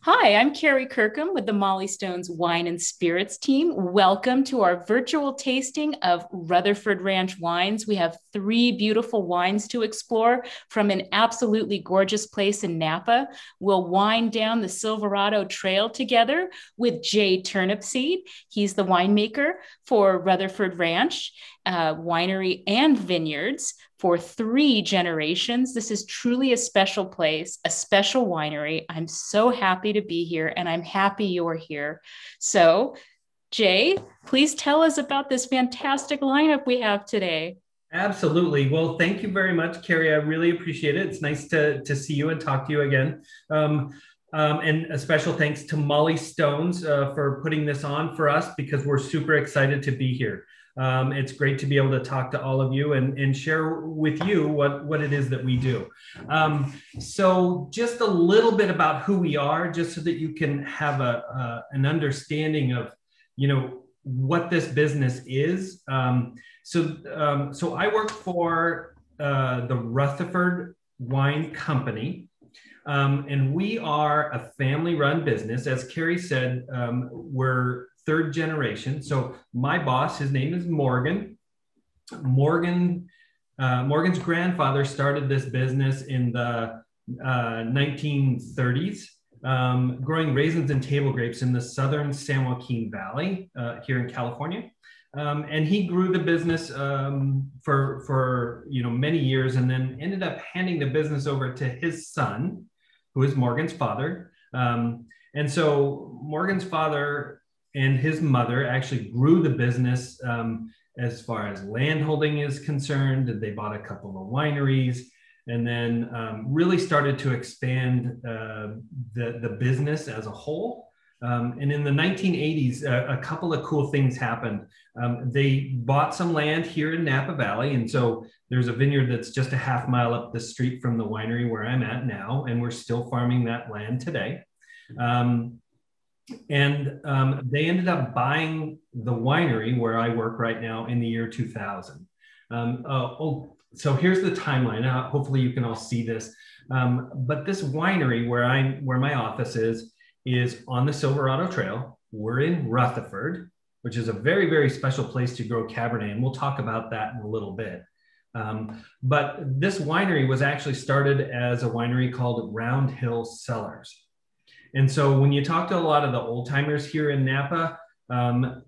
Hi, I'm Carrie Kirkham with the Mollie Stone's Wine and Spirits team. Welcome to our virtual tasting of Rutherford Ranch wines. We have three beautiful wines to explore from an absolutely gorgeous place in Napa. We'll wind down the Silverado Trail together with Jay Turnipseed. He's the winemaker for Rutherford Ranch Winery and Vineyards for three generations. This is truly a special place, a special winery. I'm so happy to be here, and I'm happy you're here. So, Jay, please tell us about this fantastic lineup we have today. Absolutely. Well, thank you very much, Carrie. I really appreciate it. It's nice to see you and talk to you again. And a special thanks to Mollie Stones for putting this on for us because we're super excited to be here. It's great to be able to talk to all of you and share with you what it is that we do. So just a little bit about who we are, just so that you can have an understanding of, what this business is. So I work for the Rutherford Wine Company, and we are a family-run business. As Carrie said, we're third generation. So my boss, his name is Morgan. Morgan's grandfather started this business in the 1930s, growing raisins and table grapes in the southern San Joaquin Valley here in California. And he grew the business for many years, and then ended up handing the business over to his son, who is Morgan's father. And so Morgan's father and his mother actually grew the business as far as landholding is concerned. They bought a couple of wineries, and then really started to expand the business as a whole. And in the 1980s, a couple of cool things happened. They bought some land here in Napa Valley. And so there's a vineyard that's just a half mile up the street from the winery where I'm at now. And we're still farming that land today. They ended up buying the winery where I work right now in the year 2000. So here's the timeline. Hopefully you can all see this. But this winery where my office is on the Silverado Trail. We're in Rutherford, which is a very, very special place to grow Cabernet. And we'll talk about that in a little bit. But this winery was actually started as a winery called Round Hill Cellars. And so when you talk to a lot of the old timers here in Napa,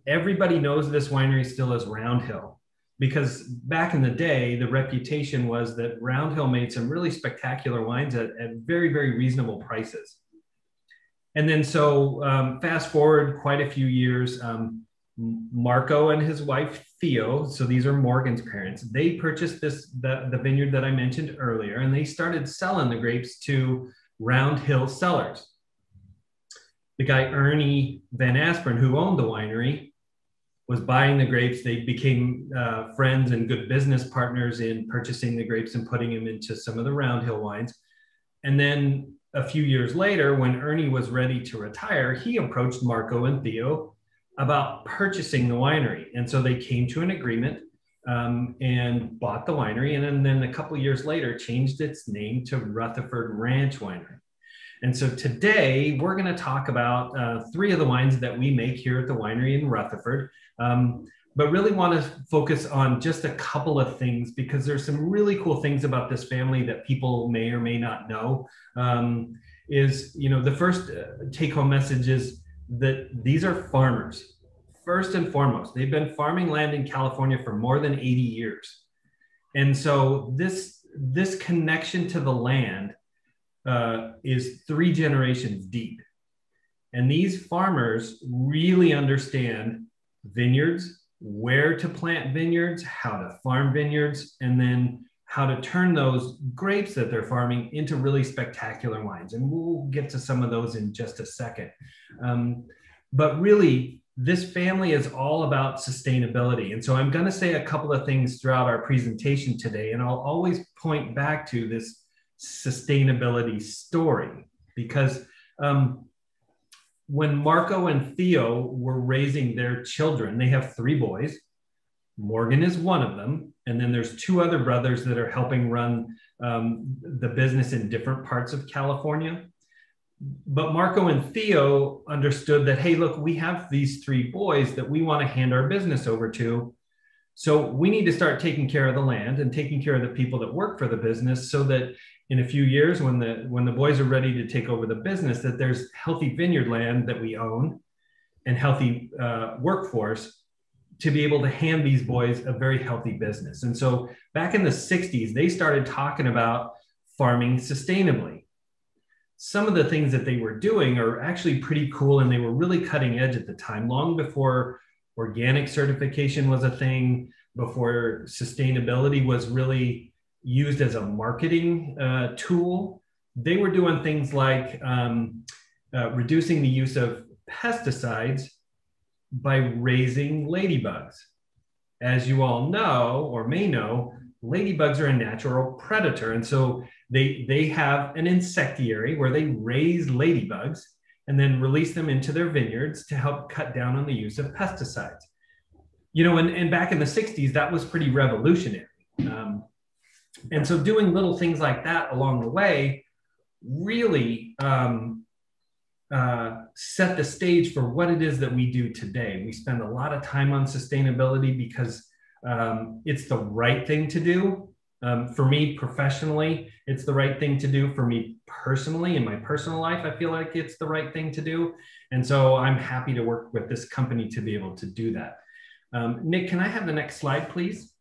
everybody knows this winery still as Round Hill, because back in the day, the reputation was that Round Hill made some really spectacular wines at very, very reasonable prices. And then so fast forward quite a few years, Marco and his wife, Theo, so these are Morgan's parents, they purchased the vineyard that I mentioned earlier, and they started selling the grapes to Round Hill Cellars. The guy, Ernie Van Asperen, who owned the winery, was buying the grapes. They became friends and good business partners in purchasing the grapes and putting them into some of the Round Hill wines. And then a few years later, when Ernie was ready to retire, he approached Marco and Theo about purchasing the winery. And so they came to an agreement and bought the winery. And then a couple of years later, changed its name to Rutherford Ranch Winery. And so today we're going to talk about three of the wines that we make here at the winery in Rutherford, but really want to focus on just a couple of things because there's some really cool things about this family that people may or may not know. The first take-home message is that these are farmers. First and foremost, they've been farming land in California for more than 80 years. And so this connection to the land is three generations deep. And these farmers really understand vineyards, where to plant vineyards, how to farm vineyards, and then how to turn those grapes that they're farming into really spectacular wines. And we'll get to some of those in just a second. But really, this family is all about sustainability. And so I'm going to say a couple of things throughout our presentation today, and I'll always point back to this sustainability story because when Marco and Theo were raising their children, they have three boys. Morgan is one of them. And then there's two other brothers that are helping run the business in different parts of California. But Marco and Theo understood that, hey, look, we have these three boys that we want to hand our business over to. So we need to start taking care of the land and taking care of the people that work for the business, so that in a few years, when the boys are ready to take over the business, that there's healthy vineyard land that we own and healthy workforce to be able to hand these boys a very healthy business. And so back in the 60s, they started talking about farming sustainably. Some of the things that they were doing are actually pretty cool, and they were really cutting edge at the time, long before organic certification was a thing, before sustainability was really used as a marketing tool. They were doing things like reducing the use of pesticides by raising ladybugs. As you all know or may know, ladybugs are a natural predator. And so they have an insectary where they raise ladybugs and then release them into their vineyards to help cut down on the use of pesticides. You know, and back in the 60s, that was pretty revolutionary. And so doing little things like that along the way really set the stage for what it is that we do today. We spend a lot of time on sustainability because it's the right thing to do. For me professionally, it's the right thing to do. For me personally, in my personal life, I feel like it's the right thing to do. And so I'm happy to work with this company to be able to do that. Nick, can I have the next slide, please?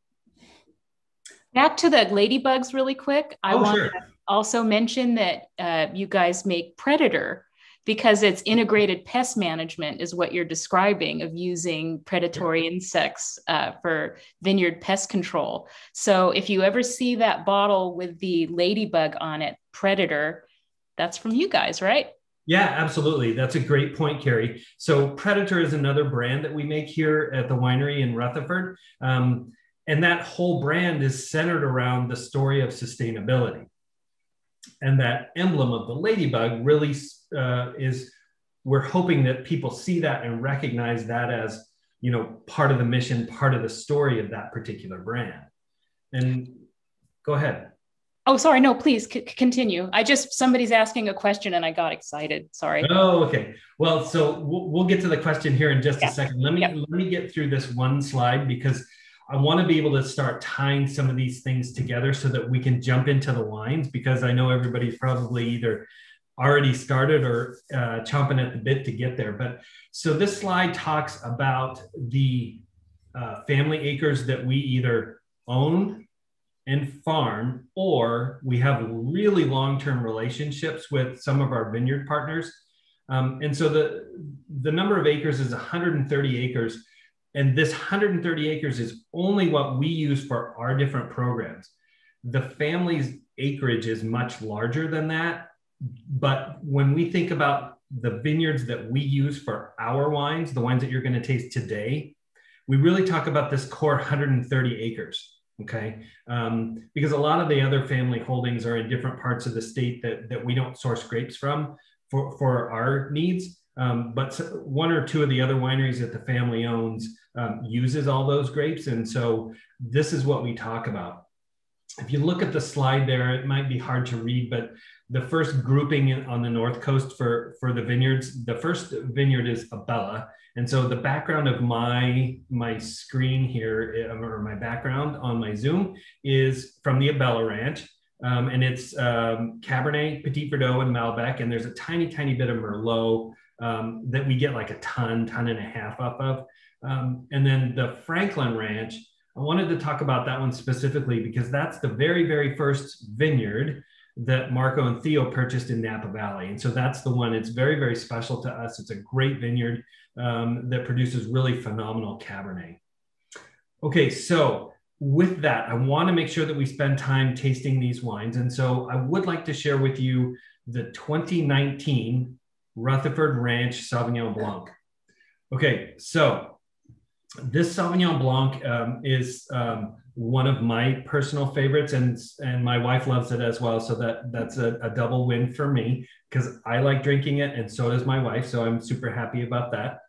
Back to the ladybugs really quick. I want Sure. to also mention that you guys make Predator, because it's integrated pest management is what you're describing, of using predatory insects for vineyard pest control. So if you ever see that bottle with the ladybug on it, Predator, that's from you guys, right? Yeah, absolutely. That's a great point, Carrie. So Predator is another brand that we make here at the winery in Rutherford. And that whole brand is centered around the story of sustainability. And that emblem of the ladybug really is, we're hoping that people see that and recognize that as, you know, part of the mission, part of the story of that particular brand. And go ahead. Oh, sorry. No, please continue. Somebody's asking a question and I got excited. Sorry. Oh, okay. Well, so we'll get to the question here in just a second. Let me get through this one slide, because I want to be able to start tying some of these things together so that we can jump into the wines, because I know everybody's probably either already started or chomping at the bit to get there. But so this slide talks about the family acres that we either own and farm, or we have really long-term relationships with some of our vineyard partners. And so the number of acres is 130 acres. And this 130 acres is only what we use for our different programs. The family's acreage is much larger than that. But when we think about the vineyards that we use for our wines, the wines that you're going to taste today, we really talk about this core 130 acres. Okay. Because a lot of the other family holdings are in different parts of the state that we don't source grapes from for our needs. But one or two of the other wineries that the family owns uses all those grapes. And so this is what we talk about. If you look at the slide there, it might be hard to read, but the first grouping on the North Coast for the vineyards, the first vineyard is Abella. And so the background of my screen here, or my background on my Zoom, is from the Abella Ranch. And it's Cabernet, Petit Verdot, and Malbec. And there's a tiny, tiny bit of Merlot that we get like a ton and a half up of. And then the Franklin Ranch, I wanted to talk about that one specifically because that's the very, very first vineyard that Marco and Theo purchased in Napa Valley. And so that's the one. It's very, very special to us. It's a great vineyard that produces really phenomenal Cabernet. Okay, so with that, I want to make sure that we spend time tasting these wines. And so I would like to share with you the 2019 Rutherford Ranch Sauvignon Blanc. Okay, so this Sauvignon Blanc is one of my personal favorites, and my wife loves it as well. So that's a double win for me because I like drinking it, and so does my wife. So I'm super happy about that.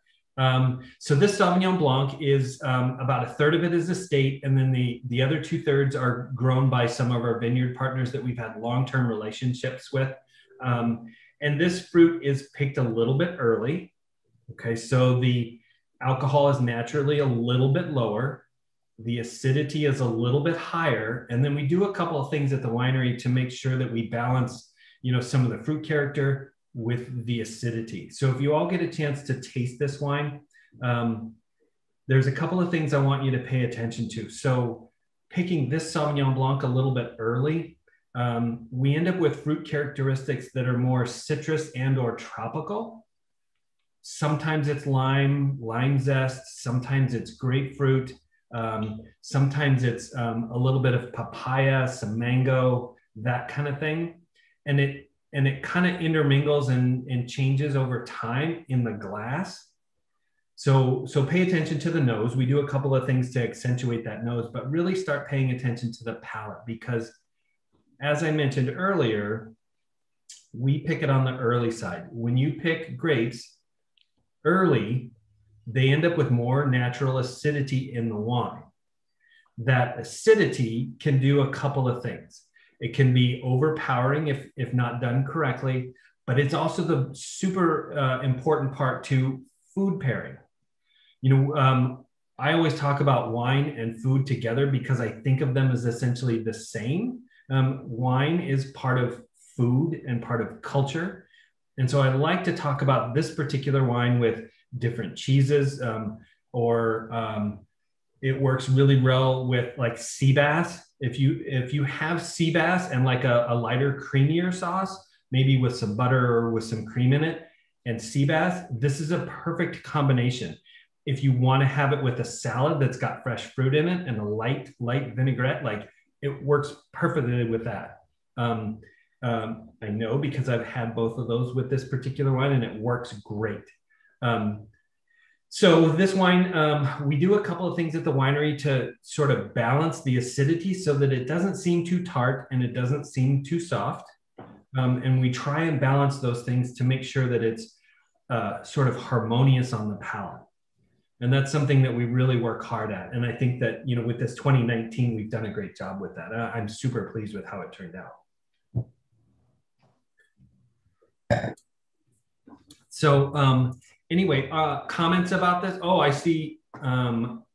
So this Sauvignon Blanc is about a third of it is estate, and then the other 2/3 are grown by some of our vineyard partners that we've had long-term relationships with. And this fruit is picked a little bit early. Okay, so the alcohol is naturally a little bit lower. The acidity is a little bit higher. And then we do a couple of things at the winery to make sure that we balance, some of the fruit character with the acidity. So if you all get a chance to taste this wine, there's a couple of things I want you to pay attention to. So picking this Sauvignon Blanc a little bit early, we end up with fruit characteristics that are more citrus and or tropical. Sometimes it's lime zest. Sometimes it's grapefruit. Sometimes it's a little bit of papaya, some mango, that kind of thing. And it kind of intermingles and changes over time in the glass. So pay attention to the nose. We do a couple of things to accentuate that nose, but really start paying attention to the palate, because as I mentioned earlier, we pick it on the early side. When you pick grapes early, they end up with more natural acidity in the wine. That acidity can do a couple of things. It can be overpowering if not done correctly, but it's also the super important part to food pairing. I always talk about wine and food together because I think of them as essentially the same. Wine is part of food and part of culture. And so I like to talk about this particular wine with different cheeses, or it works really well with like sea bass. If you have sea bass and like a lighter, creamier sauce, maybe with some butter or with some cream in it, and sea bass, this is a perfect combination. If you want to have it with a salad that's got fresh fruit in it and a light vinaigrette, like it works perfectly with that. I know because I've had both of those with this particular wine and it works great. So this wine, we do a couple of things at the winery to sort of balance the acidity so that it doesn't seem too tart and it doesn't seem too soft. And we try and balance those things to make sure that it's sort of harmonious on the palate. And that's something that we really work hard at. And I think that, with this 2019, we've done a great job with that. I'm super pleased with how it turned out. So anyway, comments about this? Oh, I see.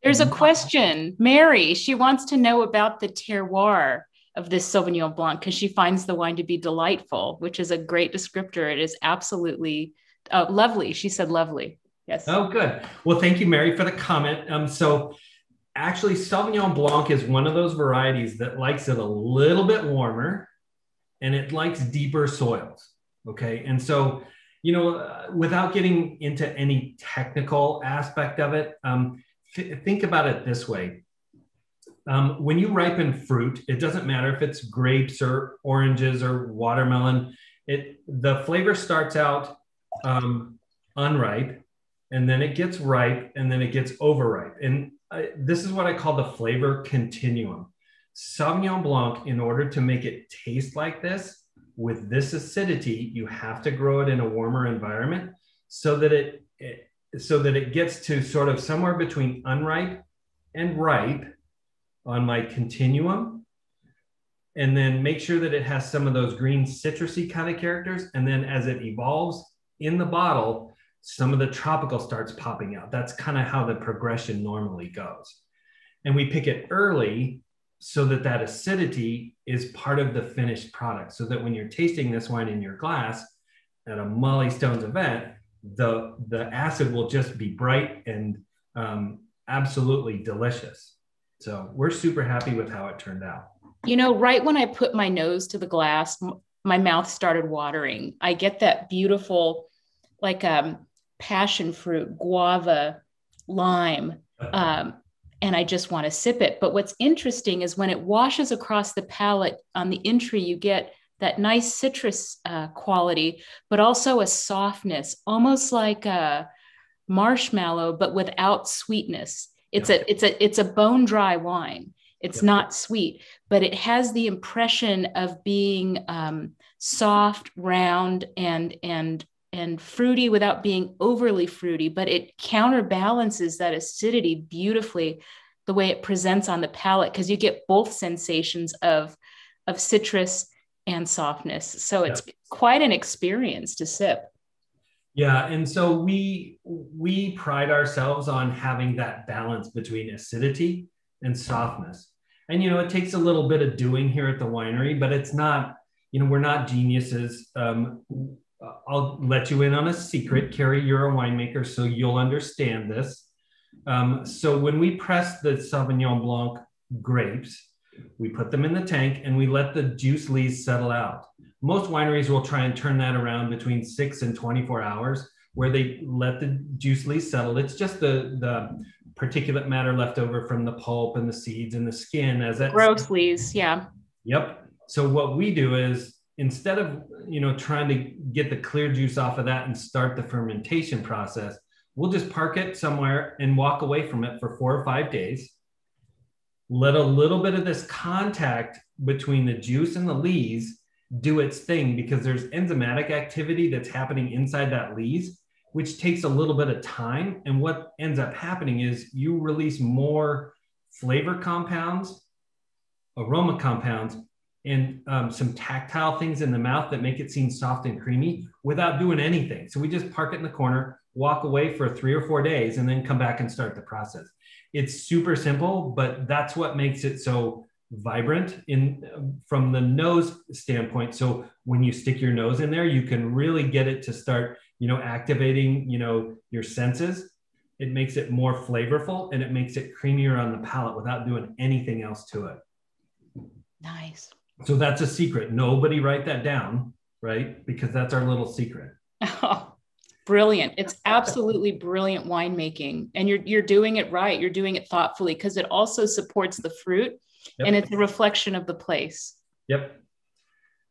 There's a question. Mary, she wants to know about the terroir of this Sauvignon Blanc because she finds the wine to be delightful, which is a great descriptor. It is absolutely lovely. She said lovely. Yes. Oh, good. Well, thank you, Mary, for the comment. So actually, Sauvignon Blanc is one of those varieties that likes it a little bit warmer and it likes deeper soils. Okay. And so, without getting into any technical aspect of it, think about it this way. When you ripen fruit, it doesn't matter if it's grapes or oranges or watermelon. The flavor starts out unripe, and then it gets ripe, and then it gets overripe. And this is what I call the flavor continuum. Sauvignon Blanc, in order to make it taste like this, with this acidity, you have to grow it in a warmer environment so that it gets to sort of somewhere between unripe and ripe on my continuum. And then make sure that it has some of those green citrusy kind of characters. And then as it evolves in the bottle, some of the tropical starts popping out. That's kind of how the progression normally goes. And we pick it early so that acidity is part of the finished product. So that when you're tasting this wine in your glass at a Mollie Stone's event, the acid will just be bright and absolutely delicious. So we're super happy with how it turned out. Right when I put my nose to the glass, my mouth started watering. I get that beautiful, like passion fruit, guava, lime, and I just want to sip it. But what's interesting is when it washes across the palate on the entry, you get that nice citrus quality, but also a softness, almost like a marshmallow, but without sweetness. It's a bone dry wine. It's not sweet, but it has the impression of being soft, round, and fruity without being overly fruity, but it counterbalances that acidity beautifully the way it presents on the palate, because you get both sensations of citrus and softness. So it's quite an experience to sip. Yeah, and so we pride ourselves on having that balance between acidity and softness. And it takes a little bit of doing here at the winery, but it's not, we're not geniuses. I'll let you in on a secret, Carrie. You're a winemaker, so you'll understand this. So when we press the Sauvignon Blanc grapes, we put them in the tank and we let the juice lees settle out. Most wineries will try and turn that around between 6 and 24 hours, where they let the juice lees settle. It's just the particulate matter left over from the pulp and the seeds and the skin as that gross lees. Yeah. Yep. So what we do is, instead of trying to get the clear juice off of that and start the fermentation process, we'll just park it somewhere and walk away from it for 4 or 5 days. Let a little bit of this contact between the juice and the lees do its thing, because there's enzymatic activity that's happening inside that lees, which takes a little bit of time. And what ends up happening is you release more flavor compounds, aroma compounds, and some tactile things in the mouth that make it seem soft and creamy without doing anything. So we just park it in the corner, walk away for 3 or 4 days, and then come back and start the process. It's super simple, but that's what makes it so vibrant from the nose standpoint. So when you stick your nose in there, you can really get it to start, activating, your senses. It makes it more flavorful and it makes it creamier on the palate without doing anything else to it. Nice. So that's a secret. Nobody write that down, right? Because that's our little secret. Oh, brilliant. It's absolutely brilliant winemaking. And you're doing it right. You're doing it thoughtfully, because it also supports the fruit. Yep. And it's a reflection of the place. Yep.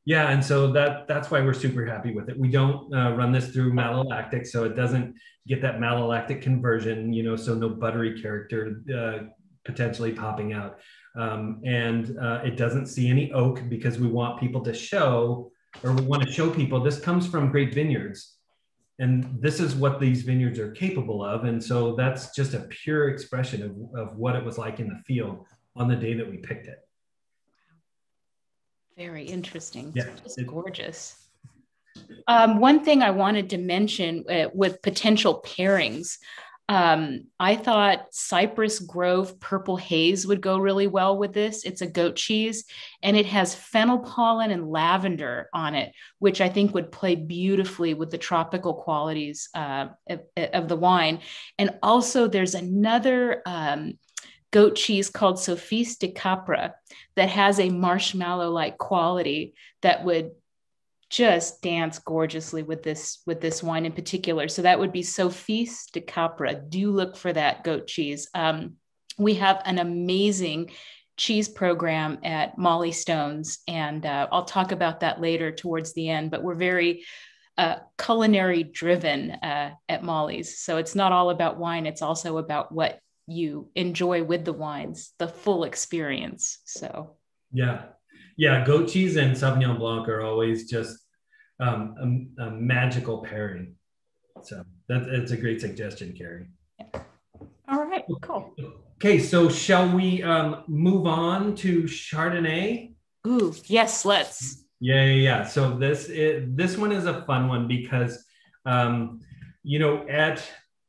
Yeah. And so that's why we're super happy with it. We don't run this through malolactic, so it doesn't get that malolactic conversion, so no buttery character potentially popping out. And it doesn't see any oak, because we want people to show, or we want to show people this comes from great vineyards. And this is what these vineyards are capable of. And so that's just a pure expression of what it was like in the field on the day that we picked it. Very interesting. Yeah, it's gorgeous. One thing I wanted to mention with potential pairings, I thought Cypress Grove Purple Haze would go really well with this. It's a goat cheese, and it has fennel pollen and lavender on it, which I think would play beautifully with the tropical qualities of the wine. And also there's another goat cheese called Sofis de Capra that has a marshmallow-like quality that would just dance gorgeously with this wine in particular. So that would be Sofis de Capra. Do look for that goat cheese. We have an amazing cheese program at Mollie Stone's, and I'll talk about that later towards the end, but we're very culinary driven at Mollie's. So it's not all about wine. It's also about what you enjoy with the wines, the full experience. So yeah, goat cheese and Sauvignon Blanc are always just a magical pairing. So that's a great suggestion, Carrie. Yeah. All right, cool. Okay, so shall we move on to Chardonnay? Ooh, yes, let's. Yeah. So this one is a fun one, because at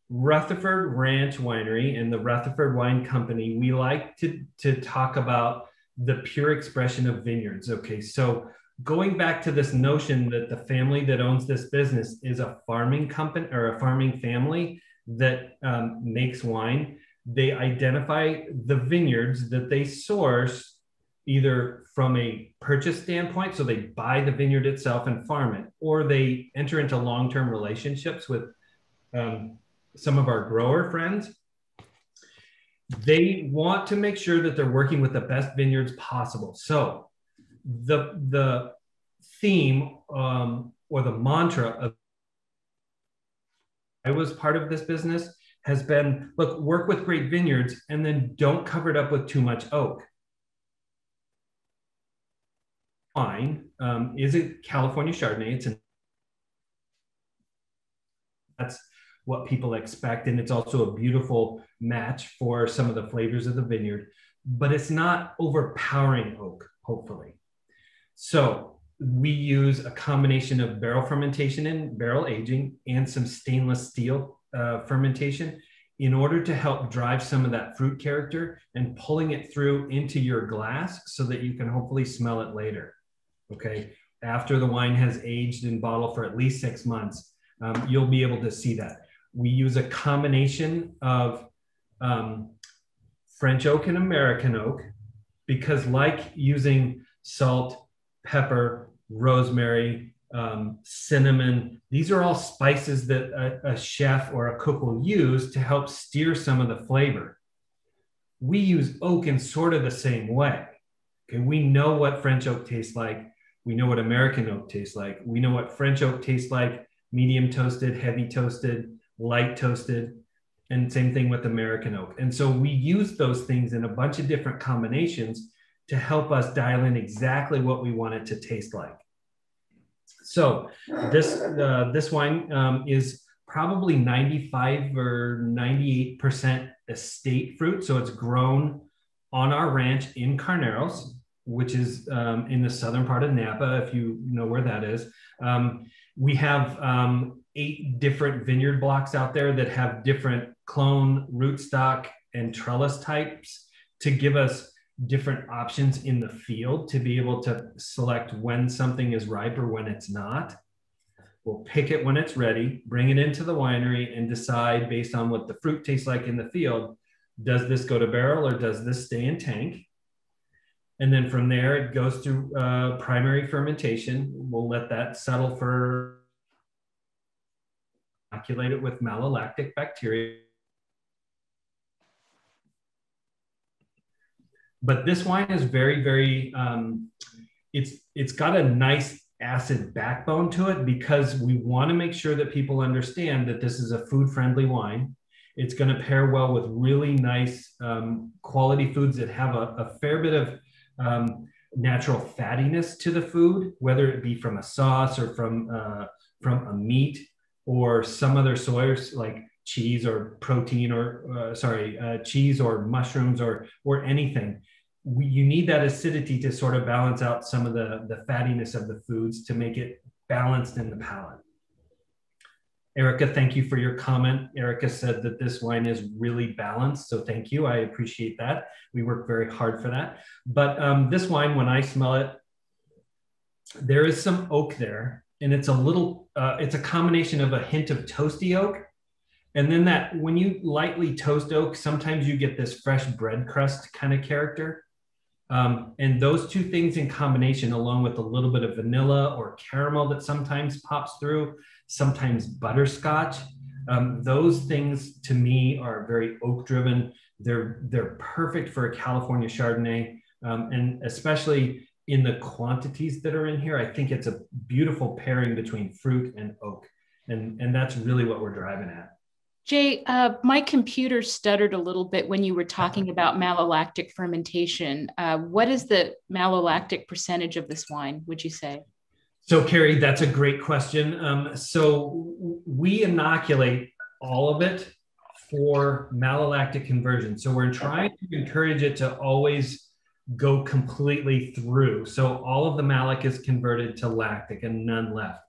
Rutherford Ranch Winery and the Rutherford Wine Company, we like to talk about the pure expression of vineyards. Okay, so going back to this notion that the family that owns this business is a farming company or a farming family that makes wine, they identify the vineyards that they source either from a purchase standpoint, so they buy the vineyard itself and farm it, or they enter into long-term relationships with some of our grower friends. They want to make sure that they're working with the best vineyards possible. So the theme or the mantra of I was part of this business has been, look, work with great vineyards and then don't cover it up with too much oak. Wine is a California Chardonnay. That's what people expect. And it's also a beautiful match for some of the flavors of the vineyard, but it's not overpowering oak, hopefully. So we use a combination of barrel fermentation and barrel aging and some stainless steel fermentation in order to help drive some of that fruit character and pulling it through into your glass so that you can hopefully smell it later. Okay. After the wine has aged in bottle for at least 6 months, you'll be able to see that. We use a combination of French oak and American oak because, like using salt, pepper, rosemary, cinnamon, these are all spices that a chef or a cook will use to help steer some of the flavor. We use oak in sort of the same way. Okay, we know what French oak tastes like. We know what American oak tastes like. We know what French oak tastes like: medium toasted, heavy toasted, light toasted, and same thing with American oak. And so we use those things in a bunch of different combinations to help us dial in exactly what we want it to taste like. So this wine is probably 95 or 98% estate fruit. So it's grown on our ranch in Carneros, which is in the southern part of Napa, if you know where that is. We have 8 different vineyard blocks out there that have different clone, rootstock, and trellis types to give us different options in the field to be able to select when something is ripe or when it's not. We'll pick it when it's ready, bring it into the winery, and decide based on what the fruit tastes like in the field, does this go to barrel or does this stay in tank? And then from there, it goes through primary fermentation. We'll let that settle for, inoculate it with malolactic bacteria. But this wine is very, very, it's got a nice acid backbone to it because we want to make sure that people understand that this is a food-friendly wine. It's going to pair well with really nice quality foods that have a fair bit of natural fattiness to the food, whether it be from a sauce or from a meat or some other source like cheese or protein or cheese or mushrooms or anything. You need that acidity to sort of balance out some of the fattiness of the foods to make it balanced in the palate. Erica, thank you for your comment. Erica said that this wine is really balanced, so thank you. I appreciate that. We work very hard for that. But this wine, when I smell it, there is some oak there, and it's a combination of a hint of toasty oak. And then that when you lightly toast oak, sometimes you get this fresh bread crust kind of character. And those two things in combination, along with a little bit of vanilla or caramel that sometimes pops through, sometimes butterscotch, those things to me are very oak driven. They're perfect for a California Chardonnay, and especially in the quantities that are in here. I think it's a beautiful pairing between fruit and oak, and that's really what we're driving at. Jay, my computer stuttered a little bit when you were talking about malolactic fermentation. What is the malolactic percentage of this wine, would you say? So, Carrie, that's a great question. So we inoculate all of it for malolactic conversion. So we're trying to encourage it to always go completely through. So all of the malic is converted to lactic and none left.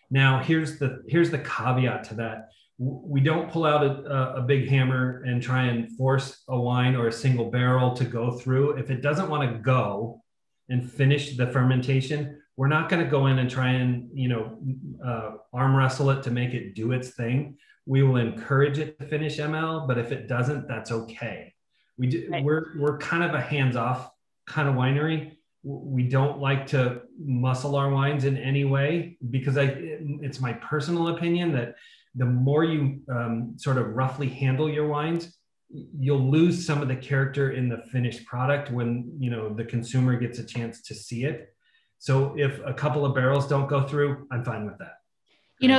Now, here's the caveat to that. We don't pull out a big hammer and try and force a wine or a single barrel to go through. If it doesn't want to go and finish the fermentation, we're not going to go in and try and, arm wrestle it to make it do its thing. We will encourage it to finish ML, but if it doesn't, that's okay. We're kind of a hands-off kind of winery. We don't like to muscle our wines in any way because it's my personal opinion that the more you sort of roughly handle your wines, you'll lose some of the character in the finished product when the consumer gets a chance to see it. So if a couple of barrels don't go through, I'm fine with that.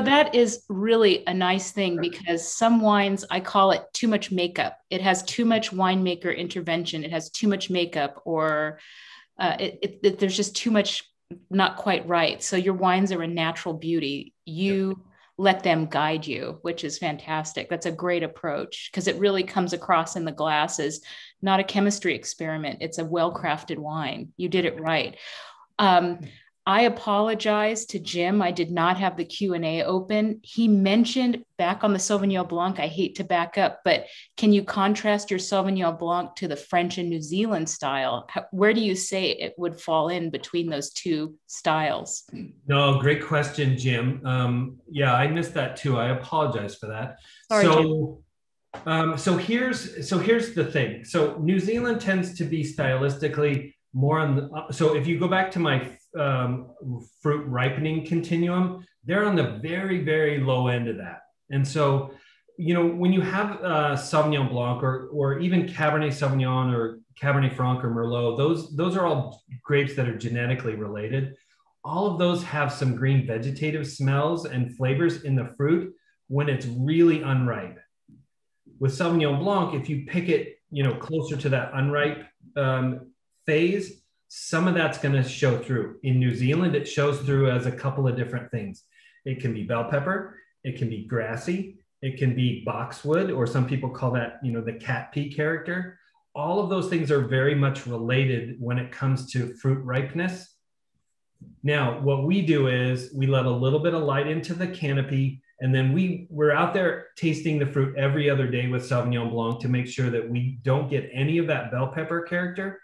That is really a nice thing because some wines, I call it too much makeup. It has too much winemaker intervention. It has too much makeup, or there's just too much not quite right. So your wines are a natural beauty. You let them guide you, which is fantastic. That's a great approach because it really comes across in the glass as not a chemistry experiment. It's a well-crafted wine. You did it right. I apologize to Jim. I did not have the Q&A open. He mentioned back on the Sauvignon Blanc, I hate to back up, but can you contrast your Sauvignon Blanc to the French and New Zealand style? Where do you say it would fall in between those two styles? No, great question, Jim. Yeah, I missed that too. I apologize for that. Sorry, Jim. So here's the thing. So New Zealand tends to be stylistically more on the, so if you go back to my fruit ripening continuum, they're on the very, very low end of that. And so, when you have Sauvignon Blanc or even Cabernet Sauvignon or Cabernet Franc or Merlot, those are all grapes that are genetically related. All of those have some green vegetative smells and flavors in the fruit when it's really unripe. With Sauvignon Blanc, if you pick it, closer to that unripe phase, some of that's going to show through. In New Zealand, it shows through as a couple of different things. It can be bell pepper, it can be grassy, it can be boxwood, or some people call that, the cat pea character. All of those things are very much related when it comes to fruit ripeness. Now, what we do is we let a little bit of light into the canopy, and then we're out there tasting the fruit every other day with Sauvignon Blanc to make sure that we don't get any of that bell pepper character.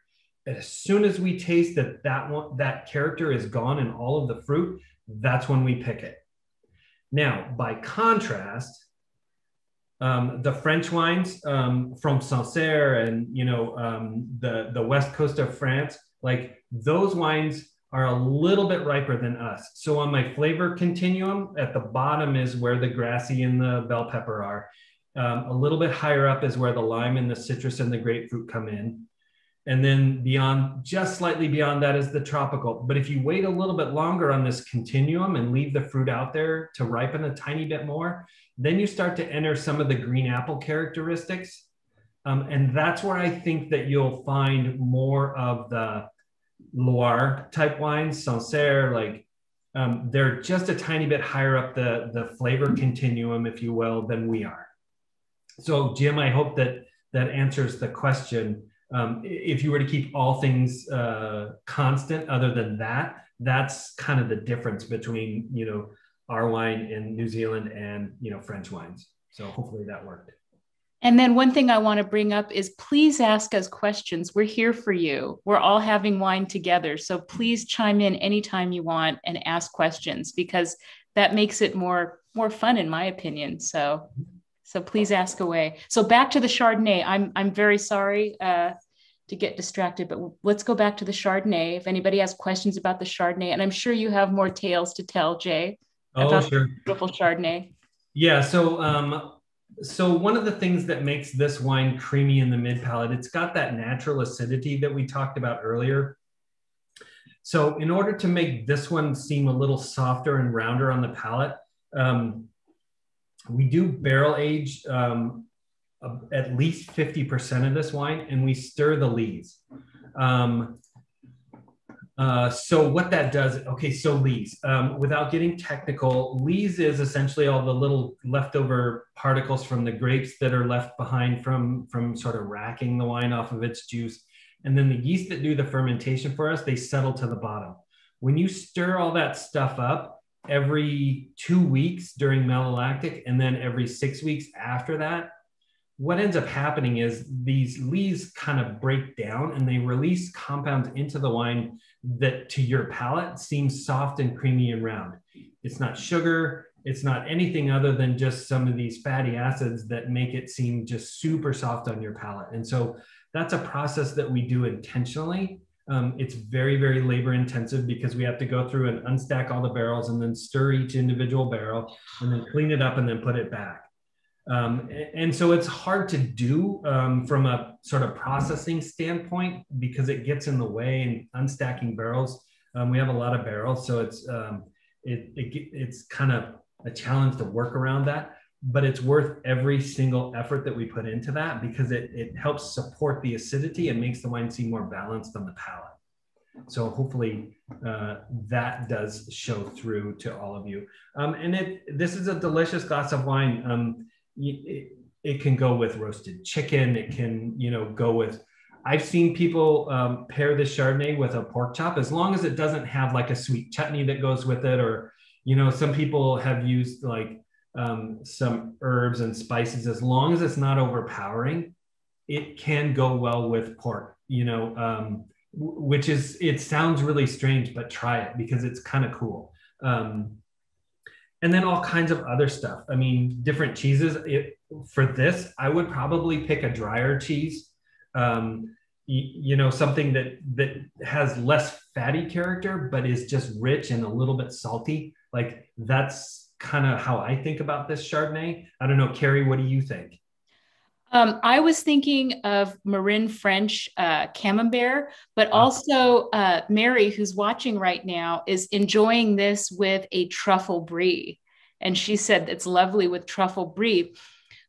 As soon as we taste that character is gone in all of the fruit, that's when we pick it. Now, by contrast, the French wines from Sancerre and the west coast of France, like those wines are a little bit riper than us. So on my flavor continuum, at the bottom is where the grassy and the bell pepper are. A little bit higher up is where the lime and the citrus and the grapefruit come in. And then just slightly beyond that is the tropical. But if you wait a little bit longer on this continuum and leave the fruit out there to ripen a tiny bit more, then you start to enter some of the green apple characteristics. And that's where I think that you'll find more of the Loire type wines, Sancerre, like they're just a tiny bit higher up the flavor continuum, if you will, than we are. So Jim, I hope that answers the question. If you were to keep all things constant other than that, that's kind of the difference between, our wine in New Zealand and, French wines. So hopefully that worked. And then one thing I want to bring up is please ask us questions. We're here for you. We're all having wine together. So please chime in anytime you want and ask questions, because that makes it more fun, in my opinion. So please ask away. So back to the Chardonnay. I'm very sorry to get distracted, but let's go back to the Chardonnay. If anybody has questions about the Chardonnay, and I'm sure you have more tales to tell, Jay, about sure. the beautiful Chardonnay. Yeah. So one of the things that makes this wine creamy in the mid palate, it's got that natural acidity that we talked about earlier. So in order to make this one seem a little softer and rounder on the palate, we do barrel age at least 50% of this wine, and we stir the lees. So what that does, so lees, without getting technical, lees is essentially all the little leftover particles from the grapes that are left behind from sort of racking the wine off of its juice. And then the yeast that do the fermentation for us, they settle to the bottom. When you stir all that stuff up every 2 weeks during malolactic, and then every 6 weeks after that, what ends up happening is these lees kind of break down and they release compounds into the wine that to your palate seems soft and creamy and round. It's not sugar. It's not anything other than just some of these fatty acids that make it seem just super soft on your palate. And so that's a process that we do intentionally. It's very, very labor intensive because we have to go through and unstack all the barrels and then stir each individual barrel and then clean it up and then put it back. And so it's hard to do from a sort of processing standpoint because it gets in the way and unstacking barrels. We have a lot of barrels, so it's kind of a challenge to work around that, but it's worth every single effort that we put into that because it helps support the acidity and makes the wine seem more balanced on the palate. So hopefully that does show through to all of you. And this is a delicious glass of wine. It can go with roasted chicken. It can, go with I've seen people pair this Chardonnay with a pork chop, as long as it doesn't have like a sweet chutney that goes with it, or some people have used like some herbs and spices. As long as it's not overpowering, it can go well with pork. Which is, it sounds really strange, but try it because it's kind of cool. And then all kinds of other stuff. I mean, different cheeses. For this, I would probably pick a drier cheese. Something that has less fatty character, but is just rich and a little bit salty. Like, that's kind of how I think about this Chardonnay. I don't know, Carrie, what do you think? I was thinking of Marin French Camembert, but also Mary, who's watching right now, is enjoying this with a truffle brie. And she said it's lovely with truffle brie.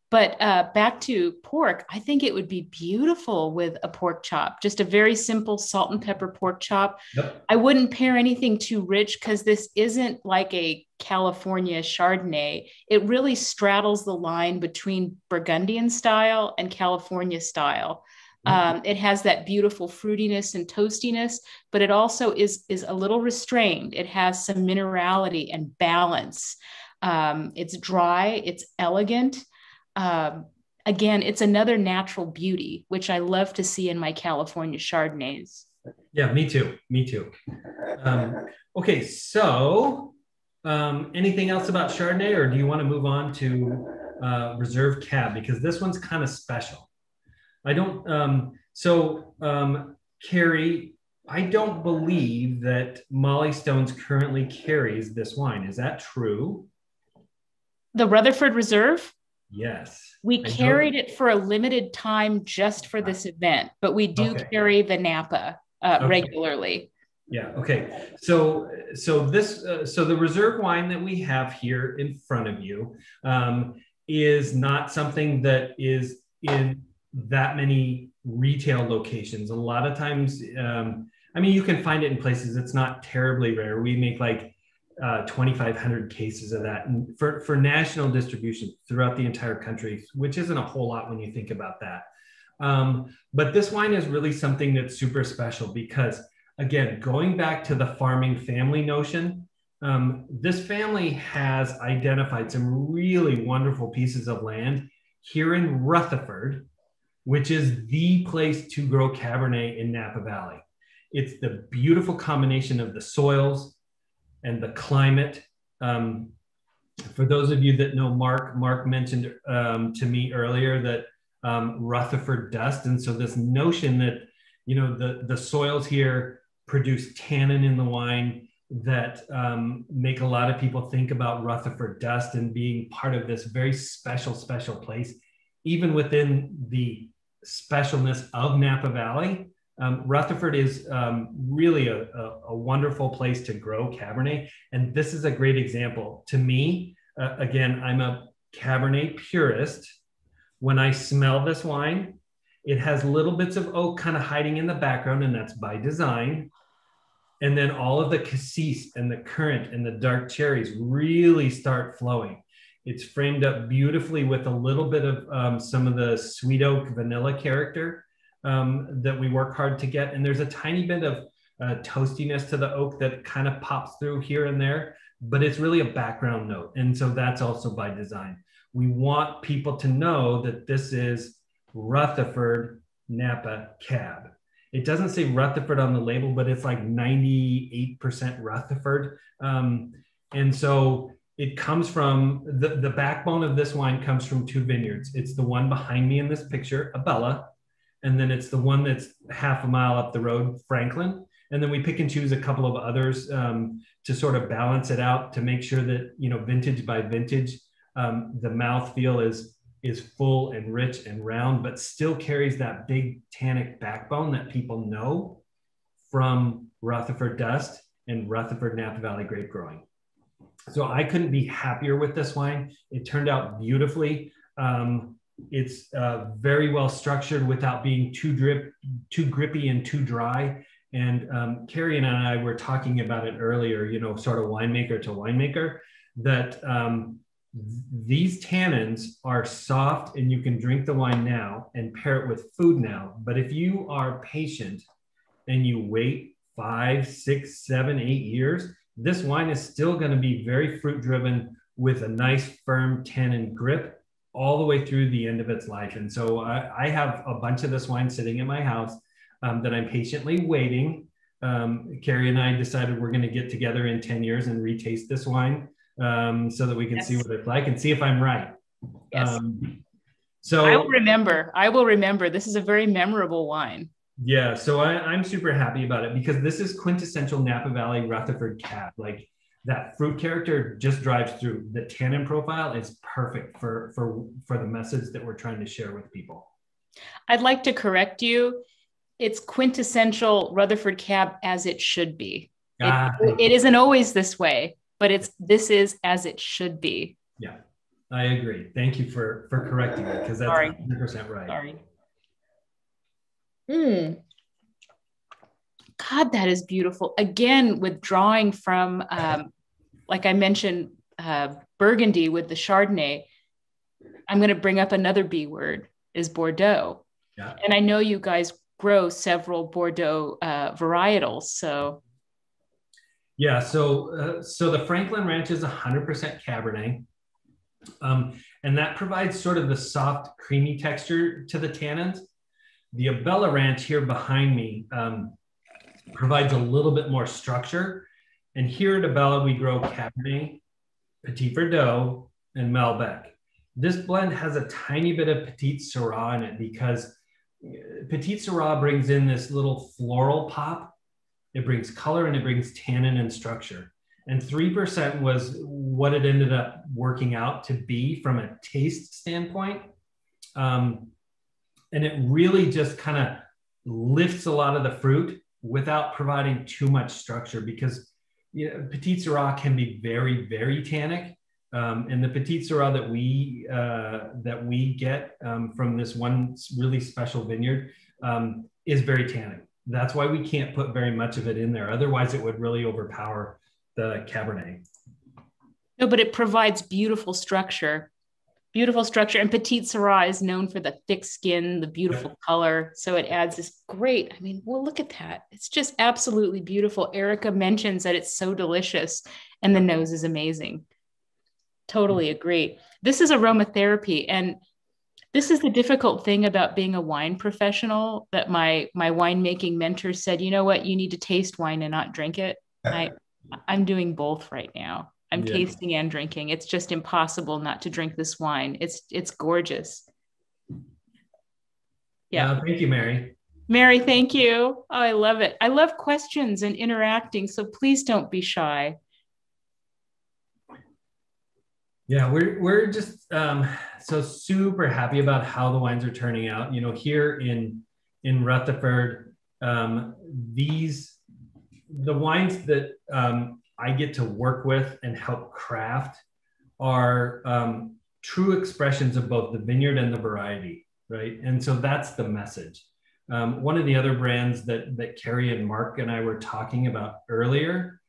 But back to pork, I think it would be beautiful with a pork chop, just a very simple salt and pepper pork chop. Yep. I wouldn't pair anything too rich because this isn't like a California Chardonnay. It really straddles the line between Burgundian style and California style. It has that beautiful fruitiness and toastiness, but it also is a little restrained. It has some minerality and balance. It's dry, it's elegant. Again, it's another natural beauty, which I love to see in my California Chardonnays. Yeah, me too. Me too. Okay, so anything else about Chardonnay, or do you want to move on to Reserve Cab? Because this one's kind of special. I don't, Carrie, I don't believe that Mollie Stone's currently carries this wine. Is that true? The Rutherford Reserve? Yes. We carried it for a limited time just for this event, but we do carry the Napa regularly. Yeah. Okay. So the reserve wine that we have here in front of you is not something that is in that many retail locations. A lot of times, you can find it in places. It's not terribly rare. We make like 2,500 cases of that, and for national distribution throughout the entire country, which isn't a whole lot when you think about that. But this wine is really something that's super special because, again, going back to the farming family notion, this family has identified some really wonderful pieces of land here in Rutherford, which is the place to grow Cabernet in Napa Valley. It's the beautiful combination of the soils and the climate. For those of you that know Mark mentioned to me earlier that Rutherford dust. And so this notion that, the soils here produce tannin in the wine that make a lot of people think about Rutherford dust and being part of this very special place, even within the specialness of Napa Valley. Rutherford is really a wonderful place to grow Cabernet. And this is a great example. To me, again, I'm a Cabernet purist. When I smell this wine, it has little bits of oak kind of hiding in the background, and that's by design. And then all of the cassis and the currant and the dark cherries really start flowing. It's framed up beautifully with a little bit of some of the sweet oak vanilla character that we work hard to get. And there's a tiny bit of toastiness to the oak that kind of pops through here and there, but it's really a background note. And so that's also by design. We want people to know that this is Rutherford Napa Cab. It doesn't say Rutherford on the label, but it's like 98% Rutherford. And so it comes from, the backbone of this wine comes from two vineyards. It's the one behind me in this picture, Abella, and then it's the one that's half a mile up the road, Franklin. And then we pick and choose a couple of others to sort of balance it out to make sure that, vintage by vintage, the mouthfeel is full and rich and round, but still carries that big tannic backbone that people know from Rutherford dust and Rutherford Napa Valley grape growing. So I couldn't be happier with this wine. It turned out beautifully. It's very well structured without being too grippy and too dry. And Carrie and I were talking about it earlier, sort of winemaker to winemaker, that these tannins are soft and you can drink the wine now and pair it with food now. But if you are patient and you wait 5, 6, 7, 8 years, this wine is still going to be very fruit driven with a nice firm tannin grip all the way through the end of its life. And so I have a bunch of this wine sitting in my house that I'm patiently waiting. Carrie and I decided we're going to get together in 10 years and retaste this wine so that we can see what it's like and see if I'm right. Yes. So I will remember. This is a very memorable wine. Yeah, so I'm super happy about it because this is quintessential Napa Valley Rutherford Cab. Like that fruit character just drives through. The tannin profile is perfect for the message that we're trying to share with people. I'd like to correct you. It's quintessential Rutherford Cab as it should be. It isn't always this way, but this is as it should be. Yeah, I agree. Thank you for correcting it because that's 100% right. Sorry. God, that is beautiful. Again, withdrawing from, like I mentioned, Burgundy with the Chardonnay. I'm going to bring up another B word, is Bordeaux. Yeah. And I know you guys grow several Bordeaux varietals. So, yeah, so the Franklin Ranch is 100% Cabernet. And that provides sort of the soft, creamy texture to the tannins. The Abella Ranch here behind me provides a little bit more structure. And here at Abella, we grow Cabernet, Petit Verdot, and Malbec. This blend has a tiny bit of Petit Syrah in it because Petit Syrah brings in this little floral pop. It brings color and it brings tannin and structure. And 3% was what it ended up working out to be from a taste standpoint. And it really just kind of lifts a lot of the fruit without providing too much structure because Petit Syrah can be very, very tannic. And the Petit Syrah that we get from this one really special vineyard is very tannic. That's why we can't put very much of it in there. Otherwise, it would really overpower the Cabernet. No, but it provides beautiful structure. Beautiful structure. And Petit Syrah is known for the thick skin, the beautiful color. So it adds this great, well, look at that. It's just absolutely beautiful. Erica mentions that it's so delicious and the nose is amazing. Totally agree. This is aromatherapy. And this is the difficult thing about being a wine professional that my winemaking mentor said, you know what, you need to taste wine and not drink it. I'm doing both right now. I'm tasting and drinking. It's just impossible not to drink this wine. It's gorgeous. Yeah. Thank you, Mary. Mary, thank you. Oh, I love it. I love questions and interacting. So please don't be shy. Yeah, we're just so super happy about how the wines are turning out. Here in Rutherford, the wines that I get to work with and help craft are true expressions of both the vineyard and the variety, right? And so that's the message. One of the other brands that Carrie and Mark and I were talking about earlier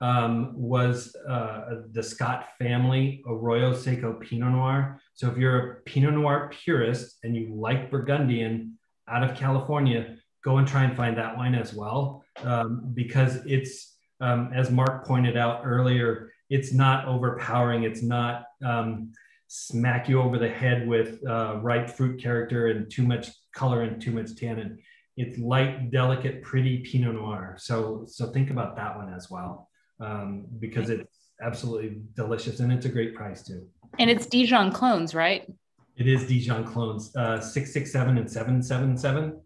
was the Scott family Arroyo Seco Pinot Noir. So if you're a Pinot Noir purist and you like Burgundian out of California, go and try and find that wine as well, because it's, as Mark pointed out earlier, it's not overpowering. It's not smack you over the head with ripe fruit character and too much color and too much tannin. It's light, delicate, pretty Pinot Noir. So think about that one as well, because it's absolutely delicious and it's a great price too. And it's Dijon clones, right? It is Dijon clones, 667 and 777.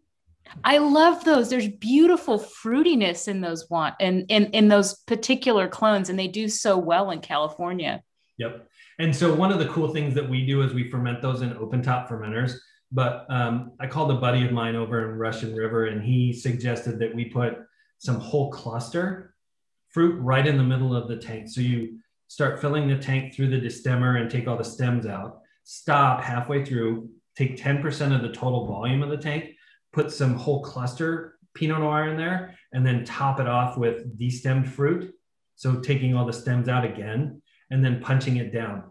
I love those. There's beautiful fruitiness in those in those particular clones, and they do so well in California. Yep. And so one of the cool things that we do is we ferment those in open top fermenters. But I called a buddy of mine over in Russian River, and he suggested that we put some whole cluster fruit right in the middle of the tank. So you start filling the tank through the destemmer and take all the stems out, stop halfway through, take 10% of the total volume of the tank, put some whole cluster Pinot Noir in there, and then top it off with destemmed fruit. So taking all the stems out again, and then punching it down.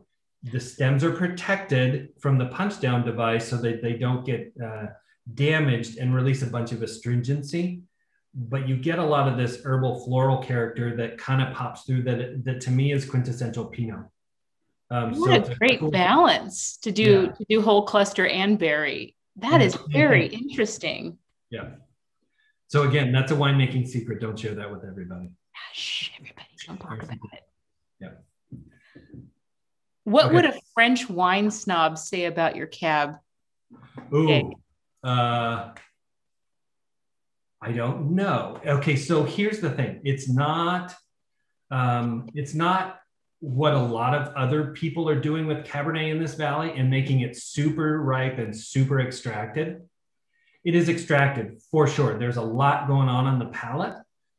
The stems are protected from the punch down device so that they don't get damaged and release a bunch of astringency. But you get a lot of this herbal floral character that kind of pops through that to me is quintessential Pinot. What a great balance to do whole cluster and berry. That is very interesting. Yeah. So again, that's a winemaking secret. Don't share that with everybody. Shh, everybody, don't talk about it. Yeah. What would a French wine snob say about your cab? Ooh, I don't know. Okay, so here's the thing. It's not what a lot of other people are doing with Cabernet in this valley and making it super ripe and super extracted. It is extracted for sure. There's a lot going on the palate,